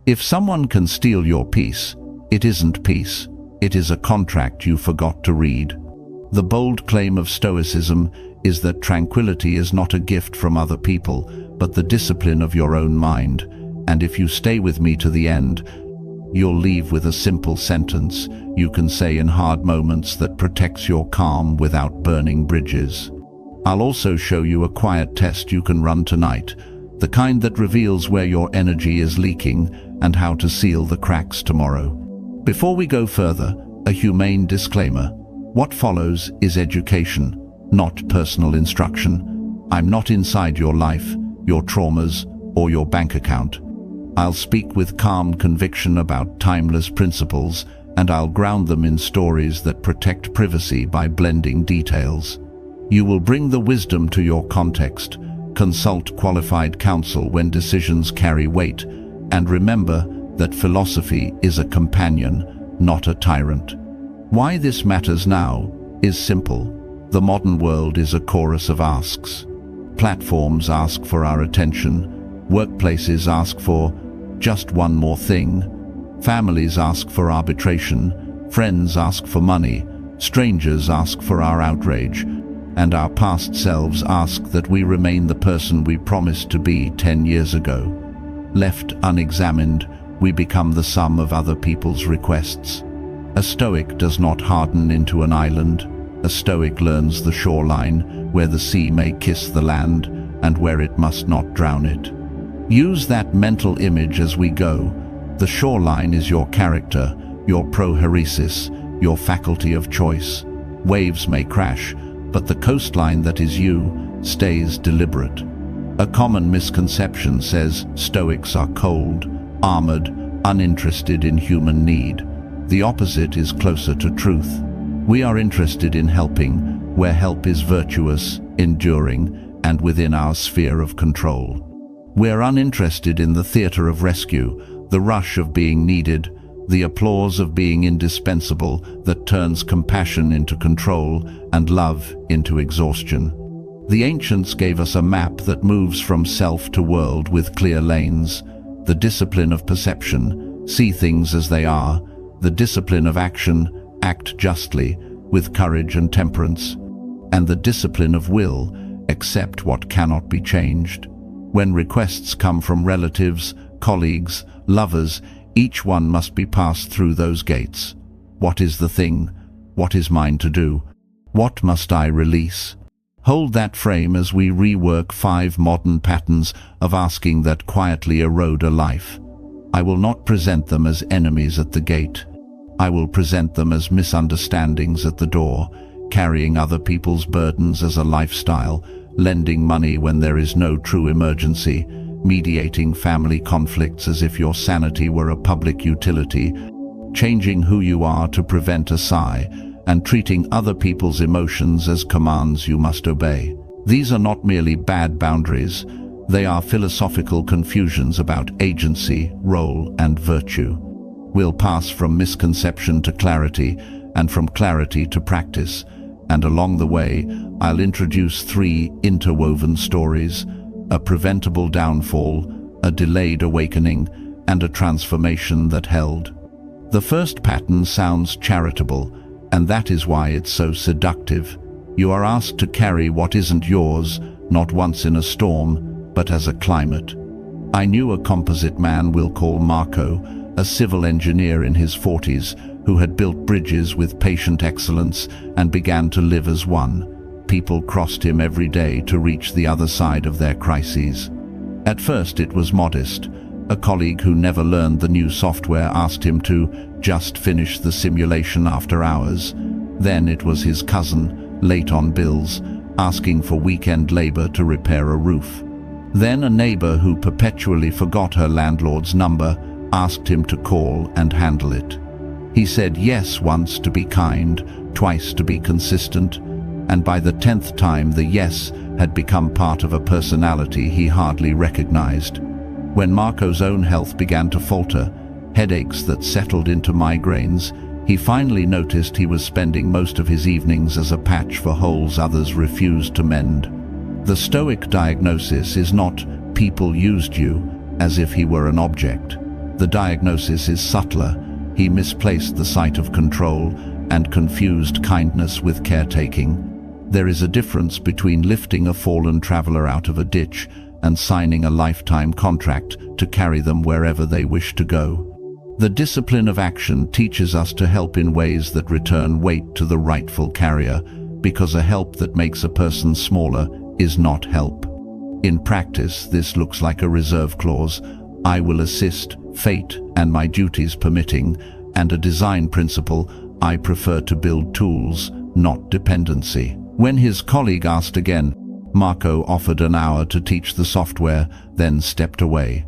If someone can steal your peace, it isn't peace. It is a contract you forgot to read. The bold claim of Stoicism is that tranquility is not a gift from other people, but the discipline of your own mind. And if you stay with me to the end, you'll leave with a simple sentence you can say in hard moments that protects your calm without burning bridges. I'll also show you a quiet test you can run tonight, the kind that reveals where your energy is leaking and how to seal the cracks tomorrow. Before we go further, a humane disclaimer. What follows is education, not personal instruction. I'm not inside your life, your traumas, or your bank account. I'll speak with calm conviction about timeless principles, and I'll ground them in stories that protect privacy by blending details. You will bring the wisdom to your context, consult qualified counsel when decisions carry weight, and remember that philosophy is a companion, not a tyrant. Why this matters now is simple. The modern world is a chorus of asks. Platforms ask for our attention, workplaces ask for just one more thing, families ask for arbitration, friends ask for money, strangers ask for our outrage, and our past selves ask that we remain the person we promised to be 10 years ago. Left unexamined, we become the sum of other people's requests. A Stoic does not harden into an island. A Stoic learns the shoreline, where the sea may kiss the land, and where it must not drown it. Use that mental image as we go. The shoreline is your character, your proheresis, your faculty of choice. Waves may crash, but the coastline that is you stays deliberate. A common misconception says Stoics are cold, armored, uninterested in human need. The opposite is closer to truth. We are interested in helping, where help is virtuous, enduring, and within our sphere of control. We're uninterested in the theater of rescue, the rush of being needed, the applause of being indispensable that turns compassion into control and love into exhaustion. The ancients gave us a map that moves from self to world with clear lanes, the discipline of perception, see things as they are, the discipline of action, act justly, with courage and temperance, and the discipline of will, accept what cannot be changed. When requests come from relatives, colleagues, lovers, each one must be passed through those gates. What is the thing? What is mine to do? What must I release? Hold that frame as we rework 5 modern patterns of asking that quietly erode a life. I will not present them as enemies at the gate. I will present them as misunderstandings at the door, carrying other people's burdens as a lifestyle, lending money when there is no true emergency, mediating family conflicts as if your sanity were a public utility, changing who you are to prevent a sigh, and treating other people's emotions as commands you must obey. These are not merely bad boundaries, they are philosophical confusions about agency, role, and virtue. We'll pass from misconception to clarity, and from clarity to practice, and along the way, I'll introduce 3 interwoven stories: a preventable downfall, a delayed awakening, and a transformation that held. The first pattern sounds charitable, and that is why it's so seductive. You are asked to carry what isn't yours, not once in a storm, but as a climate. I knew a composite man we'll call Marco, a civil engineer in his 40s, who had built bridges with patient excellence and began to live as one. People crossed him every day to reach the other side of their crises. At first it was modest. A colleague who never learned the new software asked him to just finish the simulation after hours. Then it was his cousin, late on bills, asking for weekend labor to repair a roof. Then a neighbor who perpetually forgot her landlord's number asked him to call and handle it. He said yes once to be kind, twice to be consistent, and by the 10th time the yes had become part of a personality he hardly recognized. When Marco's own health began to falter, headaches that settled into migraines, he finally noticed he was spending most of his evenings as a patch for holes others refused to mend. The Stoic diagnosis is not "people used you" as if he were an object. The diagnosis is subtler. He misplaced the sight of control and confused kindness with caretaking. There is a difference between lifting a fallen traveler out of a ditch and signing a lifetime contract to carry them wherever they wish to go. The discipline of action teaches us to help in ways that return weight to the rightful carrier, because a help that makes a person smaller is not help. In practice, this looks like a reserve clause: I will assist, fate and my duties permitting, and a design principle: I prefer to build tools, not dependency. When his colleague asked again, Marco offered an hour to teach the software, then stepped away.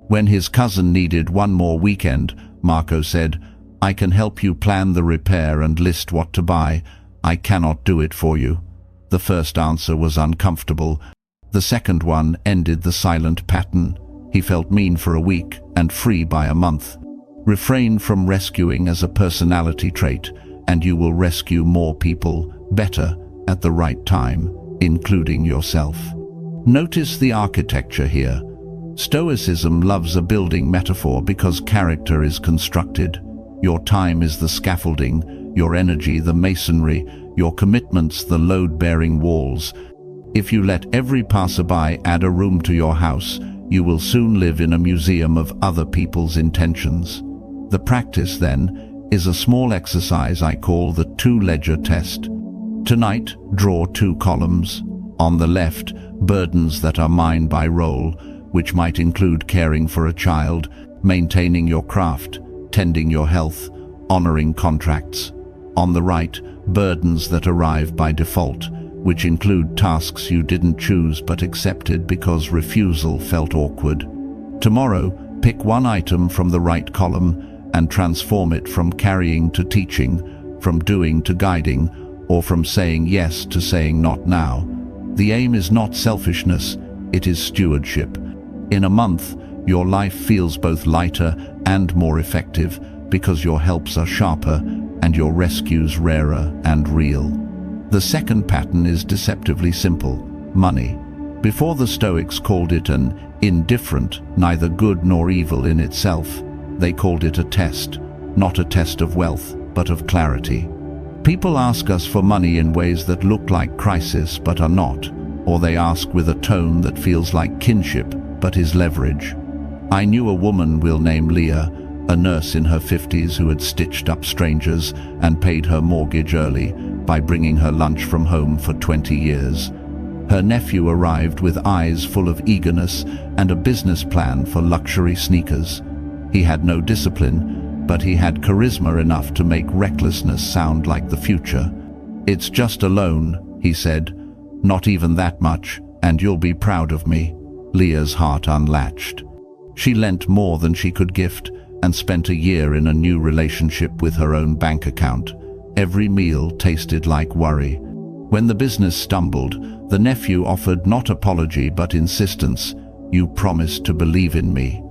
When his cousin needed one more weekend, Marco said, I can help you plan the repair and list what to buy. I cannot do it for you. The first answer was uncomfortable. The second one ended the silent pattern. He felt mean for a week and free by a month. Refrain from rescuing as a personality trait, and you will rescue more people better at the right time, including yourself. Notice the architecture here. Stoicism loves a building metaphor because character is constructed. Your time is the scaffolding, your energy the masonry, your commitments the load-bearing walls. If you let every passerby add a room to your house, you will soon live in a museum of other people's intentions. The practice, then, is a small exercise I call the two-ledger test. Tonight, draw 2 columns. On the left, burdens that are mine by role, which might include caring for a child, maintaining your craft, tending your health, honoring contracts. On the right, burdens that arrive by default, which include tasks you didn't choose but accepted because refusal felt awkward. Tomorrow, pick one item from the right column and transform it from carrying to teaching, from doing to guiding, or from saying yes to saying not now. The aim is not selfishness, it is stewardship. In a month, your life feels both lighter and more effective because your helps are sharper and your rescues rarer and real. The second pattern is deceptively simple: money. Before the Stoics called it an indifferent, neither good nor evil in itself, they called it a test, not a test of wealth, but of clarity. People ask us for money in ways that look like crisis but are not, or they ask with a tone that feels like kinship but is leverage. I knew a woman we'll name Leah, a nurse in her 50s who had stitched up strangers and paid her mortgage early by bringing her lunch from home for 20 years. Her nephew arrived with eyes full of eagerness and a business plan for luxury sneakers. He had no discipline, but he had charisma enough to make recklessness sound like the future. It's just a loan, he said. Not even that much, and you'll be proud of me. Leah's heart unlatched. She lent more than she could gift and spent a year in a new relationship with her own bank account. Every meal tasted like worry. When the business stumbled, the nephew offered not apology but insistence. You promised to believe in me.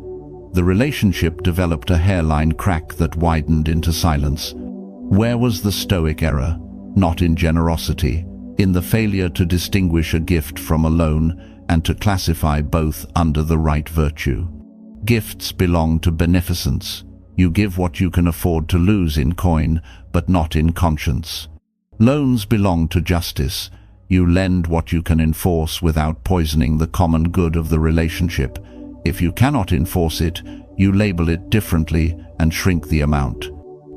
The relationship developed a hairline crack that widened into silence. Where was the Stoic error? Not in generosity, in the failure to distinguish a gift from a loan and to classify both under the right virtue. Gifts belong to beneficence. You give what you can afford to lose in coin, but not in conscience. Loans belong to justice. You lend what you can enforce without poisoning the common good of the relationship. If you cannot enforce it, you label it differently and shrink the amount.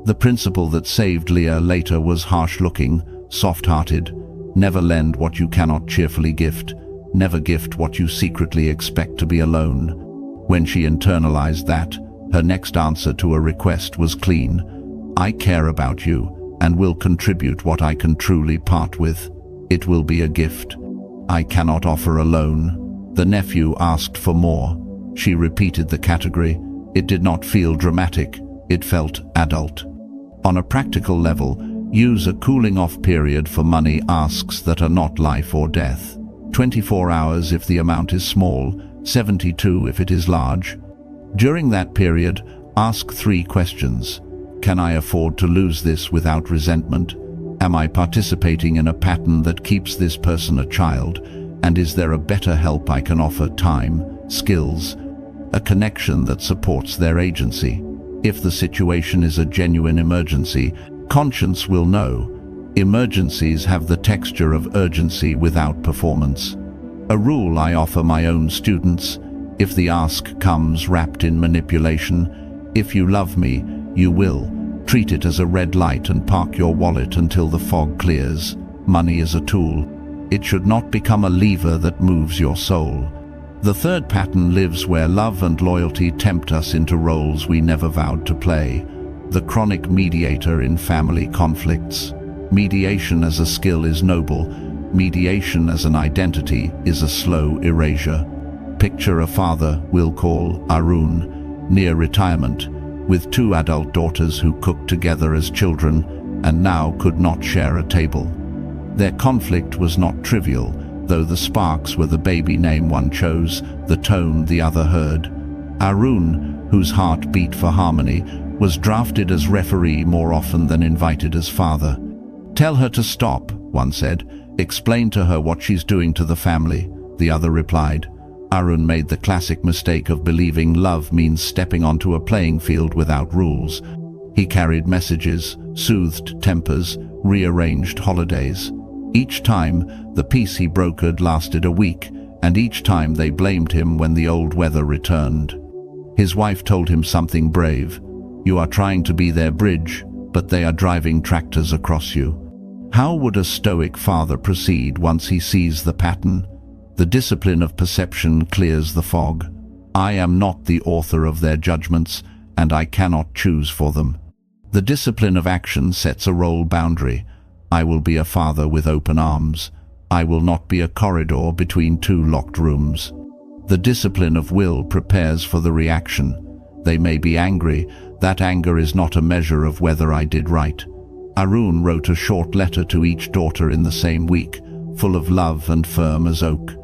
The principle that saved Leah later was harsh-looking, soft-hearted. Never lend what you cannot cheerfully gift. Never gift what you secretly expect to be a loan. When she internalized that, her next answer to a request was clean. I care about you and will contribute what I can truly part with. It will be a gift. I cannot offer a loan. The nephew asked for more. She repeated the category. It did not feel dramatic. It felt adult. On a practical level, use a cooling-off period for money asks that are not life or death. 24 hours if the amount is small, 72 if it is large. During that period, ask 3 questions. Can I afford to lose this without resentment? Am I participating in a pattern that keeps this person a child? And is there a better help I can offer? Time, skills, a connection that supports their agency. If the situation is a genuine emergency, conscience will know. Emergencies have the texture of urgency without performance. A rule I offer my own students: if the ask comes wrapped in manipulation, if you love me, you will. Treat it as a red light and park your wallet until the fog clears. Money is a tool. It should not become a lever that moves your soul. The third pattern lives where love and loyalty tempt us into roles we never vowed to play. The chronic mediator in family conflicts. Mediation as a skill is noble. Mediation as an identity is a slow erasure. Picture a father we'll call Arun, near retirement, with 2 adult daughters who cooked together as children and now could not share a table. Their conflict was not trivial, though the sparks were the baby name one chose, the tone the other heard. Arun, whose heart beat for harmony, was drafted as referee more often than invited as father. "Tell her to stop," one said. "Explain to her what she's doing to the family," the other replied. Arun made the classic mistake of believing love means stepping onto a playing field without rules. He carried messages, soothed tempers, rearranged holidays. Each time, the peace he brokered lasted a week, and each time they blamed him when the old weather returned. His wife told him something brave: "You are trying to be their bridge, but they are driving tractors across you." How would a Stoic father proceed once he sees the pattern? The discipline of perception clears the fog. I am not the author of their judgments, and I cannot choose for them. The discipline of action sets a role boundary. I will be a father with open arms. I will not be a corridor between 2 locked rooms. The discipline of will prepares for the reaction. They may be angry. That anger is not a measure of whether I did right. Arun wrote a short letter to each daughter in the same week, full of love and firm as oak.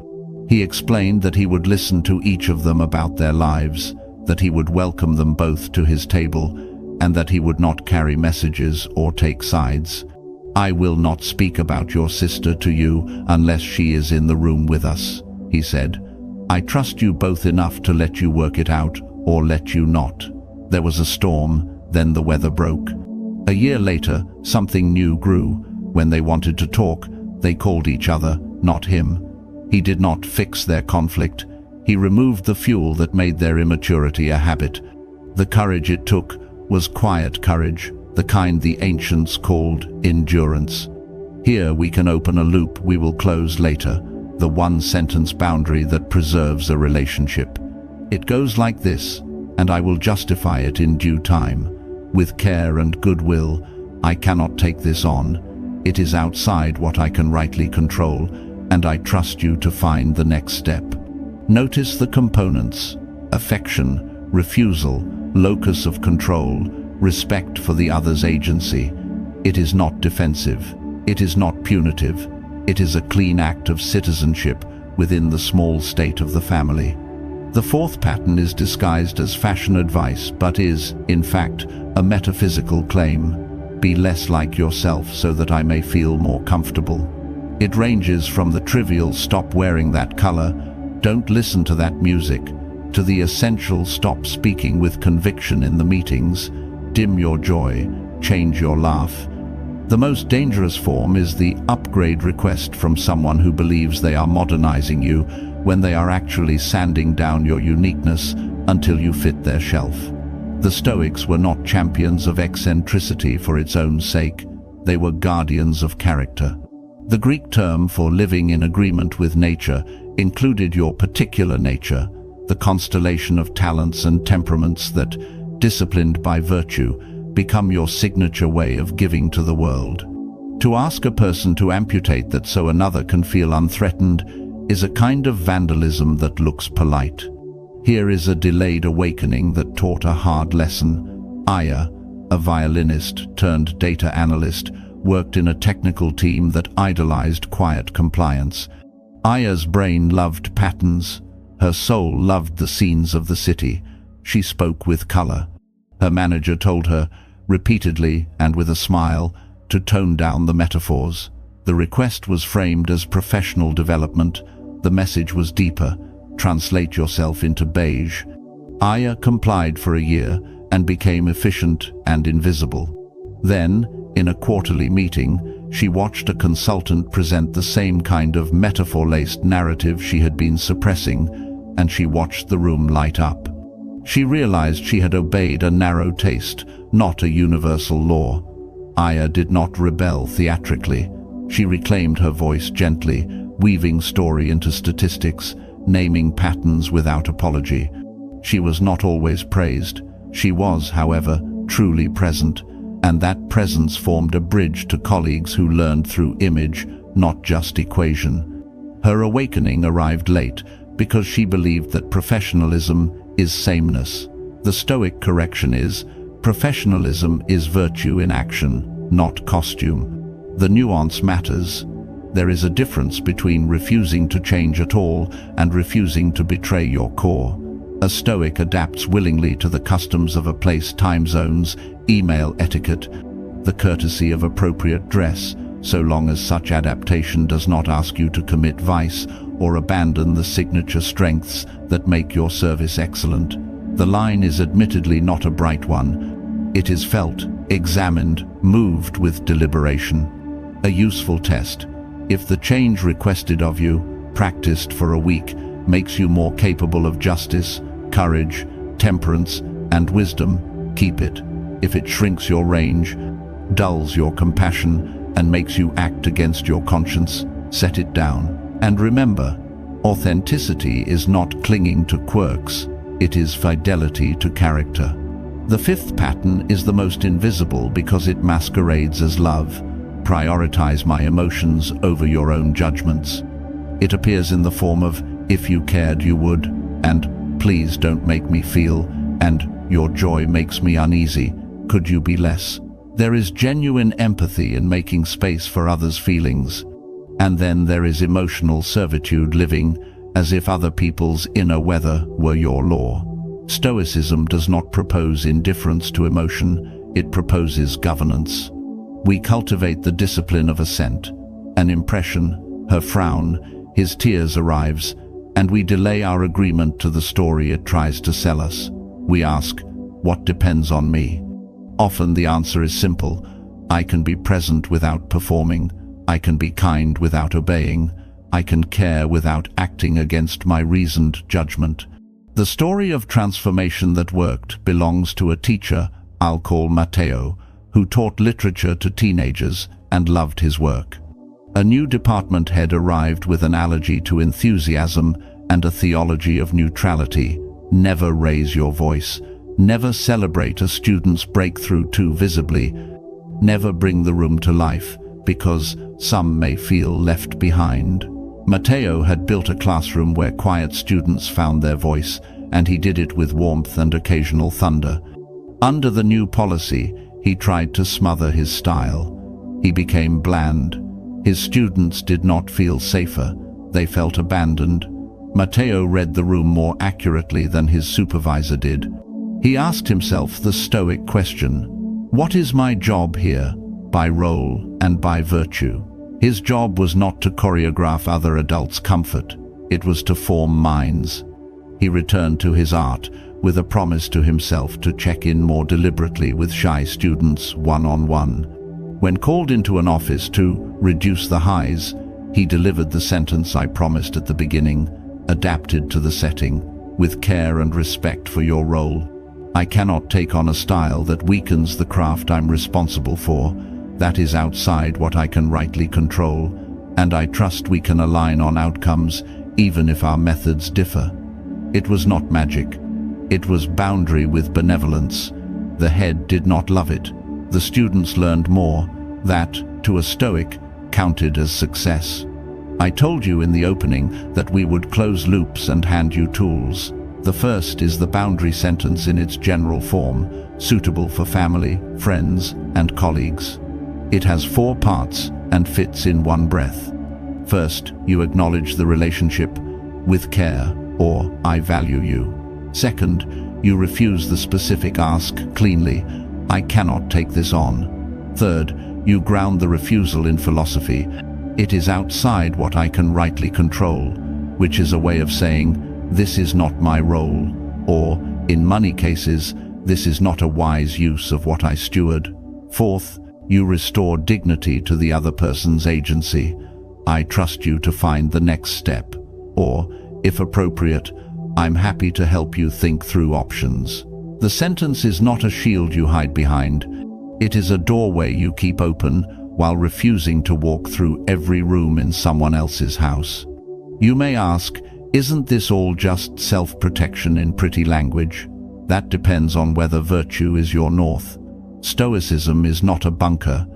He explained that he would listen to each of them about their lives, that he would welcome them both to his table, and that he would not carry messages or take sides. "I will not speak about your sister to you unless she is in the room with us," he said. "I trust you both enough to let you work it out, or let you not." There was a storm, then the weather broke. A year later, something new grew. When they wanted to talk, they called each other, not him. He did not fix their conflict. He removed the fuel that made their immaturity a habit. The courage it took was quiet courage, the kind the ancients called endurance. Here we can open a loop we will close later, the one-sentence boundary that preserves a relationship. It goes like this, and I will justify it in due time. With care and goodwill, I cannot take this on. It is outside what I can rightly control, and I trust you to find the next step. Notice the components: affection, refusal, locus of control, respect for the other's agency. It is not defensive. It is not punitive. It is a clean act of citizenship within the small state of the family. The fourth pattern is disguised as fashion advice, but is, in fact, a metaphysical claim. Be less like yourself so that I may feel more comfortable. It ranges from the trivial "stop wearing that color," "don't listen to that music," to the essential "stop speaking with conviction in the meetings," "dim your joy, change your laugh." The most dangerous form is the upgrade request from someone who believes they are modernizing you when they are actually sanding down your uniqueness until you fit their shelf. The Stoics were not champions of eccentricity for its own sake. They were guardians of character. The Greek term for living in agreement with nature included your particular nature, the constellation of talents and temperaments that, disciplined by virtue, become your signature way of giving to the world. To ask a person to amputate that so another can feel unthreatened is a kind of vandalism that looks polite. Here is a delayed awakening that taught a hard lesson. Aya, a violinist turned data analyst, worked in a technical team that idolized quiet compliance. Aya's brain loved patterns. Her soul loved the scenes of the city. She spoke with color. Her manager told her, repeatedly and with a smile, to tone down the metaphors. The request was framed as professional development. The message was deeper: translate yourself into beige. Aya complied for a year and became efficient and invisible. Then, in a quarterly meeting, she watched a consultant present the same kind of metaphor-laced narrative she had been suppressing, and she watched the room light up. She realized she had obeyed a narrow taste, not a universal law. Aya did not rebel theatrically. She reclaimed her voice gently, weaving story into statistics, naming patterns without apology. She was not always praised. She was, however, truly present, and that presence formed a bridge to colleagues who learned through image, not just equation. Her awakening arrived late because she believed that professionalism is sameness. The Stoic correction is, professionalism is virtue in action, not costume. The nuance matters. There is a difference between refusing to change at all and refusing to betray your core. A Stoic adapts willingly to the customs of a place, time zones, email etiquette, the courtesy of appropriate dress, so long as such adaptation does not ask you to commit vice or abandon the signature strengths that make your service excellent. The line is admittedly not a bright one. It is felt, examined, moved with deliberation. A useful test. If the change requested of you, practiced for a week, makes you more capable of justice, courage, temperance, and wisdom, keep it. If it shrinks your range, dulls your compassion, and makes you act against your conscience, set it down. And remember, authenticity is not clinging to quirks, it is fidelity to character. The fifth pattern is the most invisible because it masquerades as love. Prioritize my emotions over your own judgments. It appears in the form of, if you cared you would, and please don't make me feel, and your joy makes me uneasy, could you be less? There is genuine empathy in making space for others' feelings. And then there is emotional servitude, living as if other people's inner weather were your law. Stoicism does not propose indifference to emotion, it proposes governance. We cultivate the discipline of assent. An impression, her frown, his tears arrives, and we delay our agreement to the story it tries to sell us. We ask, what depends on me? Often the answer is simple. I can be present without performing. I can be kind without obeying. I can care without acting against my reasoned judgment. The story of transformation that worked belongs to a teacher I'll call Matteo, who taught literature to teenagers and loved his work. A new department head arrived with an allergy to enthusiasm and a theology of neutrality. Never raise your voice. Never celebrate a student's breakthrough too visibly. Never bring the room to life, because some may feel left behind. Matteo had built a classroom where quiet students found their voice, and he did it with warmth and occasional thunder. Under the new policy, he tried to smother his style. He became bland. His students did not feel safer. They felt abandoned. Matteo read the room more accurately than his supervisor did. He asked himself the Stoic question, what is my job here, by role and by virtue? His job was not to choreograph other adults' comfort, it was to form minds. He returned to his art with a promise to himself to check in more deliberately with shy students one-on-one. When called into an office to reduce the highs, he delivered the sentence I promised at the beginning, adapted to the setting, with care and respect for your role. I cannot take on a style that weakens the craft I'm responsible for. That is outside what I can rightly control, and I trust we can align on outcomes even if our methods differ. It was not magic. It was boundary with benevolence. The head did not love it. The students learned more. That, to a Stoic, counted as success. I told you in the opening that we would close loops and hand you tools. The first is the boundary sentence in its general form, suitable for family, friends, and colleagues. It has 4 parts and fits in one breath. First, you acknowledge the relationship with care, or I value you. Second, you refuse the specific ask cleanly, I cannot take this on. Third, you ground the refusal in philosophy. It is outside what I can rightly control, which is a way of saying, this is not my role, or In many cases, this is not a wise use of what I steward. Fourth, you restore dignity to the other person's agency. I trust you to find the next step. Or, if appropriate, I'm happy to help you think through options. The sentence is not a shield you hide behind. It is a doorway you keep open while refusing to walk through every room in someone else's house. You may ask, isn't this all just self-protection in pretty language? That depends on whether virtue is your north. Stoicism is not a bunker.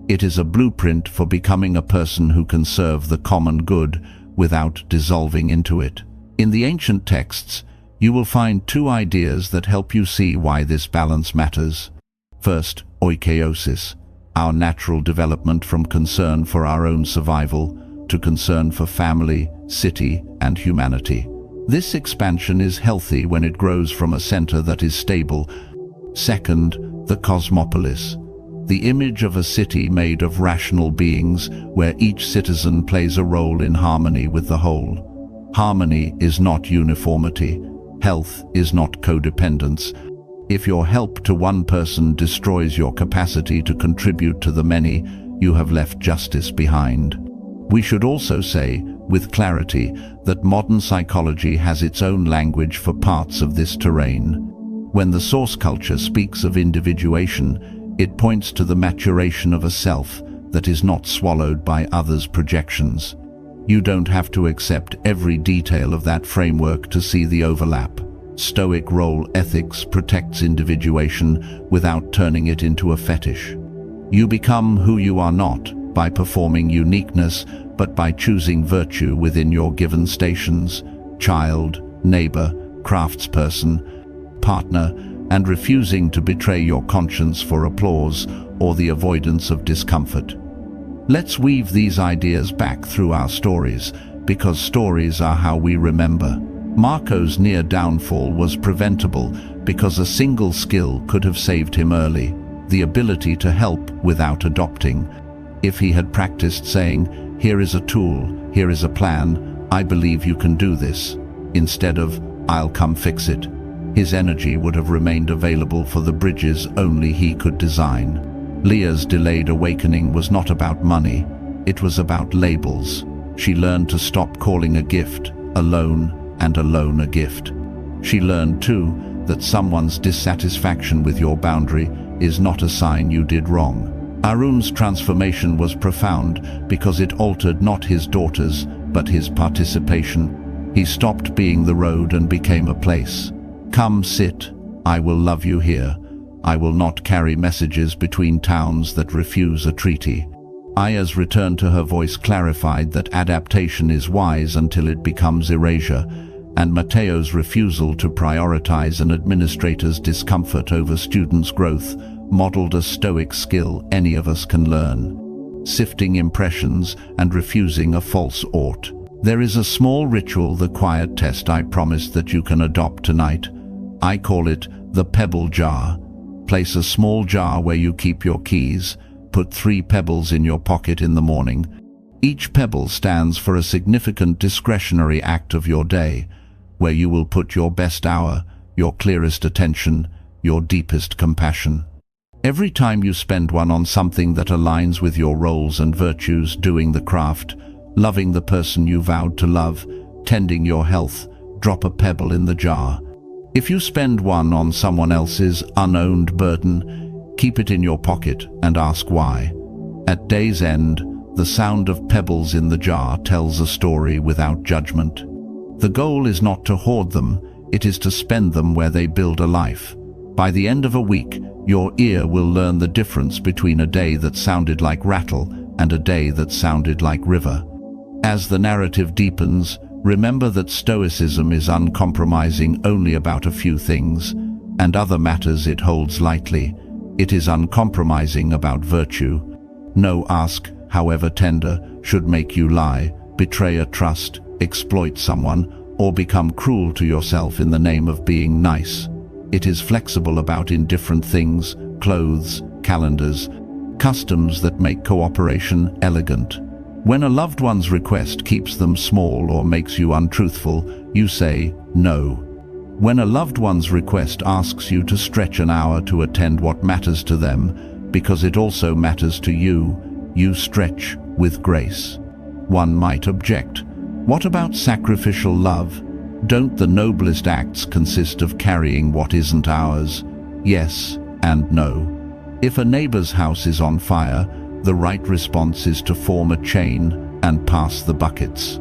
It is a blueprint for becoming a person who can serve the common good without dissolving into it. In the ancient texts, you will find two ideas that help you see why this balance matters. First, oikeiosis, our natural development from concern for our own survival to concern for family, city, and humanity. This expansion is healthy when it grows from a center that is stable. Second, the cosmopolis, the image of a city made of rational beings where each citizen plays a role in harmony with the whole. Harmony is not uniformity. Health is not codependence. If your help to one person destroys your capacity to contribute to the many, you have left justice behind. We should also say, with clarity, that modern psychology has its own language for parts of this terrain. When the source culture speaks of individuation, it points to the maturation of a self that is not swallowed by others' projections. You don't have to accept every detail of that framework to see the overlap. Stoic role ethics protects individuation without turning it into a fetish. You become who you are not by performing uniqueness, but by choosing virtue within your given stations, child, neighbor, craftsperson, partner, and refusing to betray your conscience for applause or the avoidance of discomfort. Let's weave these ideas back through our stories, because stories are how we remember. Marco's near downfall was preventable because a single skill could have saved him early, the ability to help without adopting. If he had practiced saying, "Here is a tool, here is a plan, I believe you can do this," instead of, "I'll come fix it," his energy would have remained available for the bridges only he could design. Leah's delayed awakening was not about money, it was about labels. She learned to stop calling a gift a loan and a loan a gift. She learned too that someone's dissatisfaction with your boundary is not a sign you did wrong. Arun's transformation was profound because it altered not his daughters, but his participation. He stopped being the road and became a place. Come sit, I will love you here. I will not carry messages between towns that refuse a treaty. Aya's return to her voice clarified that adaptation is wise until it becomes erasure, and Matteo's refusal to prioritize an administrator's discomfort over students' growth modeled a Stoic skill any of us can learn: sifting impressions and refusing a false ought. There is a small ritual, the quiet test I promised that you can adopt tonight. I call it the pebble jar. Place a small jar where you keep your keys. Put 3 pebbles in your pocket in the morning. Each pebble stands for a significant discretionary act of your day, where you will put your best hour, your clearest attention, your deepest compassion. Every time you spend one on something that aligns with your roles and virtues, doing the craft, loving the person you vowed to love, tending your health, drop a pebble in the jar. If you spend one on someone else's unowned burden, keep it in your pocket and ask why. At day's end, the sound of pebbles in the jar tells a story without judgment. The goal is not to hoard them, it is to spend them where they build a life. By the end of a week, your ear will learn the difference between a day that sounded like rattle and a day that sounded like river. As the narrative deepens, remember that Stoicism is uncompromising only about a few things, and other matters it holds lightly. It is uncompromising about virtue. No ask, however tender, should make you lie, betray a trust, exploit someone, or become cruel to yourself in the name of being nice. It is flexible about indifferent things, clothes, calendars, customs that make cooperation elegant. When a loved one's request keeps them small or makes you untruthful, you say no. When a loved one's request asks you to stretch an hour to attend what matters to them, because it also matters to you, you stretch with grace. One might object. What about sacrificial love? Don't the noblest acts consist of carrying what isn't ours? Yes and no. If a neighbor's house is on fire, the right response is to form a chain and pass the buckets.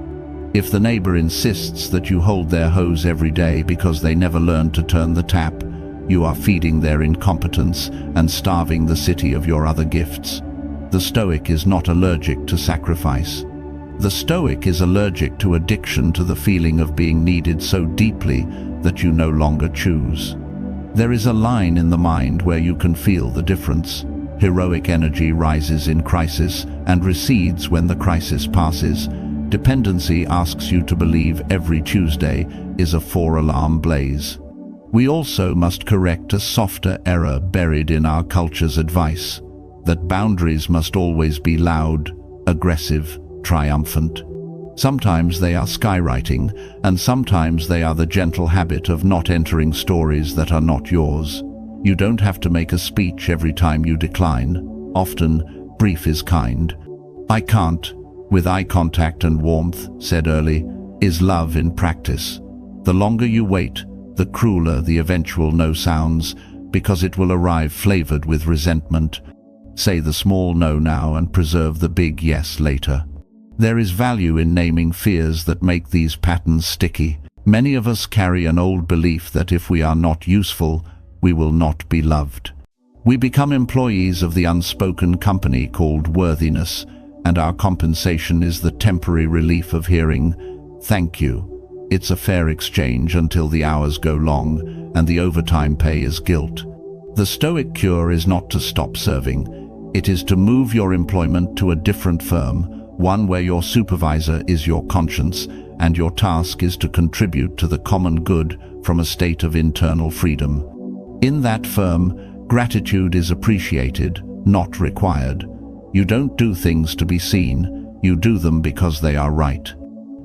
If the neighbor insists that you hold their hose every day because they never learned to turn the tap, you are feeding their incompetence and starving the city of your other gifts. The Stoic is not allergic to sacrifice. The Stoic is allergic to addiction to the feeling of being needed so deeply that you no longer choose. There is a line in the mind where you can feel the difference. Heroic energy rises in crisis and recedes when the crisis passes. Dependency asks you to believe every Tuesday is a 4-alarm blaze. We also must correct a softer error buried in our culture's advice, that boundaries must always be loud, aggressive, triumphant. Sometimes they are skywriting, and sometimes they are the gentle habit of not entering stories that are not yours. You don't have to make a speech every time you decline. Often, brief is kind. "I can't," with eye contact and warmth, said early, is love in practice. The longer you wait, the crueler the eventual no sounds, because it will arrive flavored with resentment. Say the small no now and preserve the big yes later. There is value in naming fears that make these patterns sticky. Many of us carry an old belief that if we are not useful, we will not be loved. We become employees of the unspoken company called worthiness, and our compensation is the temporary relief of hearing, "Thank you." It's a fair exchange until the hours go long, and the overtime pay is guilt. The Stoic cure is not to stop serving. It is to move your employment to a different firm, one where your supervisor is your conscience, and your task is to contribute to the common good from a state of internal freedom. In that firm, gratitude is appreciated, not required. You don't do things to be seen, you do them because they are right.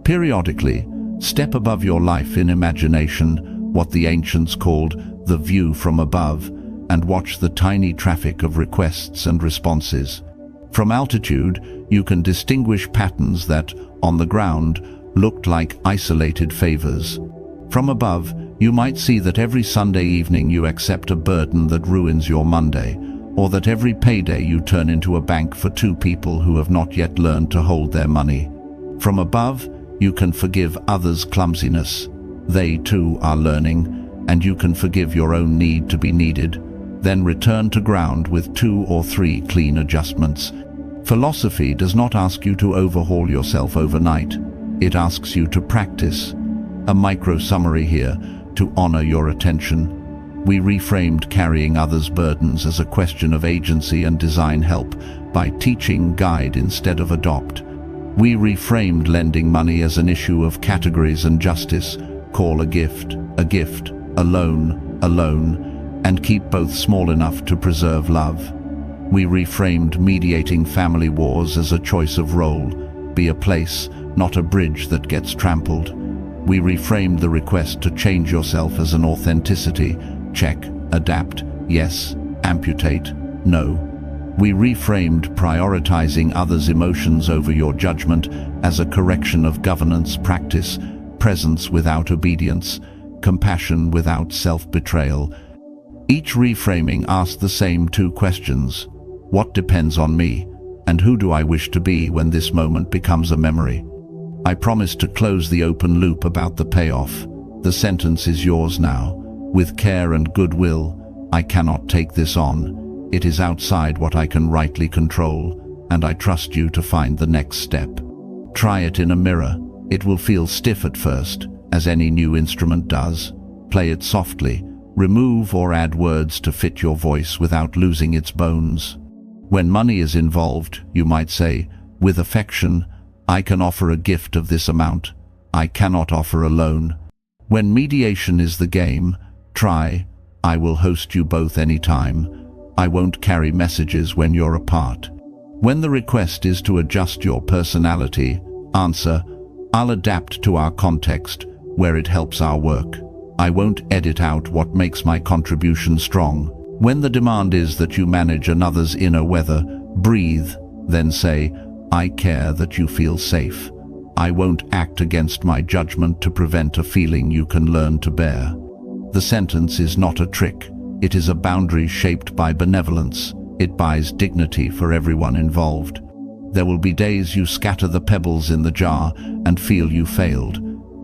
Periodically, step above your life in imagination, what the ancients called the view from above, and watch the tiny traffic of requests and responses. From altitude, you can distinguish patterns that, on the ground, looked like isolated favors. From above, you might see that every Sunday evening you accept a burden that ruins your Monday, or that every payday you turn into a bank for two people who have not yet learned to hold their money. From above, you can forgive others' clumsiness. They too are learning, and you can forgive your own need to be needed. Then return to ground with 2 or 3 clean adjustments. Philosophy does not ask you to overhaul yourself overnight. It asks you to practice. A micro summary here to honor your attention. We reframed carrying others' burdens as a question of agency and design help by teaching guide instead of adopt. We reframed lending money as an issue of categories and justice, call a gift, a loan, and keep both small enough to preserve love. We reframed mediating family wars as a choice of role, be a place, not a bridge that gets trampled. We reframed the request to change yourself as an authenticity, check, adapt, yes, amputate, no. We reframed prioritizing others' emotions over your judgment as a correction of governance practice, presence without obedience, compassion without self-betrayal. Each reframing asked the same 2 questions. What depends on me, and who do I wish to be when this moment becomes a memory? I promise to close the open loop about the payoff. The sentence is yours now. With care and goodwill, I cannot take this on. It is outside what I can rightly control, and I trust you to find the next step. Try it in a mirror. It will feel stiff at first, as any new instrument does. Play it softly. Remove or add words to fit your voice without losing its bones. When money is involved, you might say, with affection, I can offer a gift of this amount. I cannot offer a loan. When mediation is the game, try, I will host you both anytime. I won't carry messages when you're apart. When the request is to adjust your personality, answer, I'll adapt to our context where it helps our work. I won't edit out what makes my contribution strong. When the demand is that you manage another's inner weather, breathe, then say, I care that you feel safe. I won't act against my judgment to prevent a feeling you can learn to bear. The sentence is not a trick. It is a boundary shaped by benevolence. It buys dignity for everyone involved. There will be days you scatter the pebbles in the jar and feel you failed.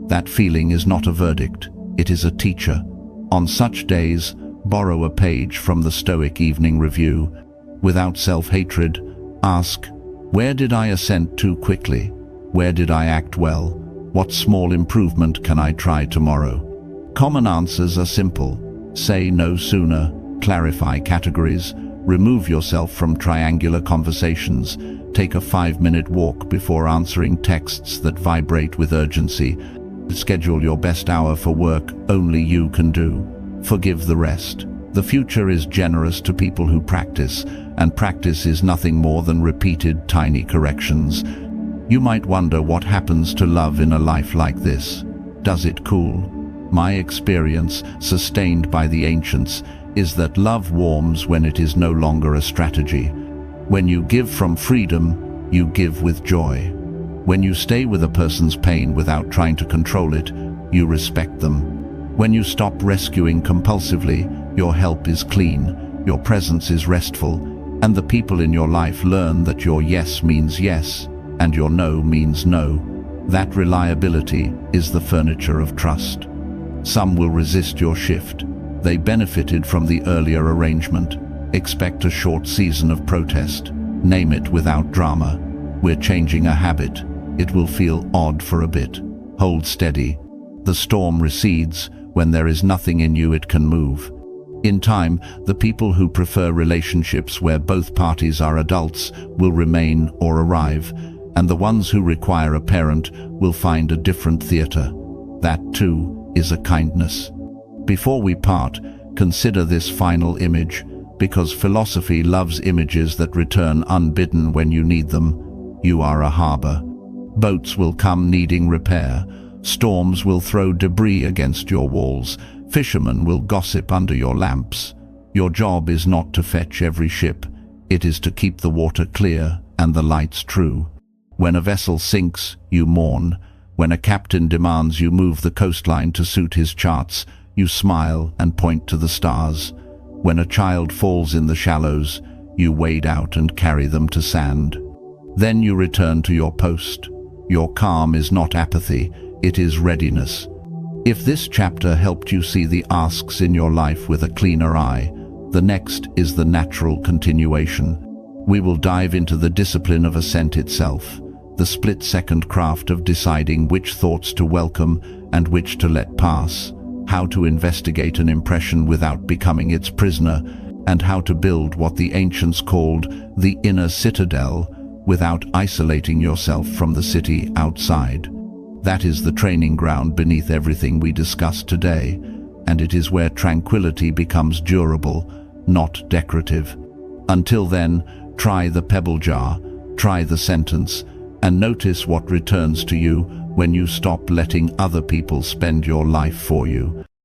That feeling is not a verdict. It is a teacher. On such days, borrow a page from the Stoic Evening Review. Without self-hatred, ask, where did I assent too quickly? Where did I act well? What small improvement can I try tomorrow? Common answers are simple. Say no sooner, clarify categories, remove yourself from triangular conversations, take a 5-minute walk before answering texts that vibrate with urgency, schedule your best hour for work only you can do. Forgive the rest. The future is generous to people who practice, and practice is nothing more than repeated tiny corrections. You might wonder what happens to love in a life like this. Does it cool? My experience, sustained by the ancients, is that love warms when it is no longer a strategy. When you give from freedom, you give with joy. When you stay with a person's pain without trying to control it, you respect them. When you stop rescuing compulsively, your help is clean, your presence is restful, and the people in your life learn that your yes means yes, and your no means no. That reliability is the furniture of trust. Some will resist your shift. They benefited from the earlier arrangement. Expect a short season of protest. Name it without drama. We're changing a habit. It will feel odd for a bit. Hold steady. The storm recedes when there is nothing in you it can move. In time, the people who prefer relationships where both parties are adults will remain or arrive, and the ones who require a parent will find a different theater. That, too, is a kindness. Before we part, consider this final image, because philosophy loves images that return unbidden when you need them. You are a harbor. Boats will come needing repair. Storms will throw debris against your walls. Fishermen will gossip under your lamps. Your job is not to fetch every ship. It is to keep the water clear and the lights true. When a vessel sinks, you mourn. When a captain demands you move the coastline to suit his charts, you smile and point to the stars. When a child falls in the shallows, you wade out and carry them to sand. Then you return to your post. Your calm is not apathy, it is readiness. If this chapter helped you see the asks in your life with a cleaner eye, the next is the natural continuation. We will dive into the discipline of assent itself, the split-second craft of deciding which thoughts to welcome and which to let pass, how to investigate an impression without becoming its prisoner, and how to build what the ancients called the inner citadel without isolating yourself from the city outside. That is the training ground beneath everything we discussed today, and it is where tranquility becomes durable, not decorative. Until then, try the pebble jar, try the sentence, and notice what returns to you when you stop letting other people spend your life for you.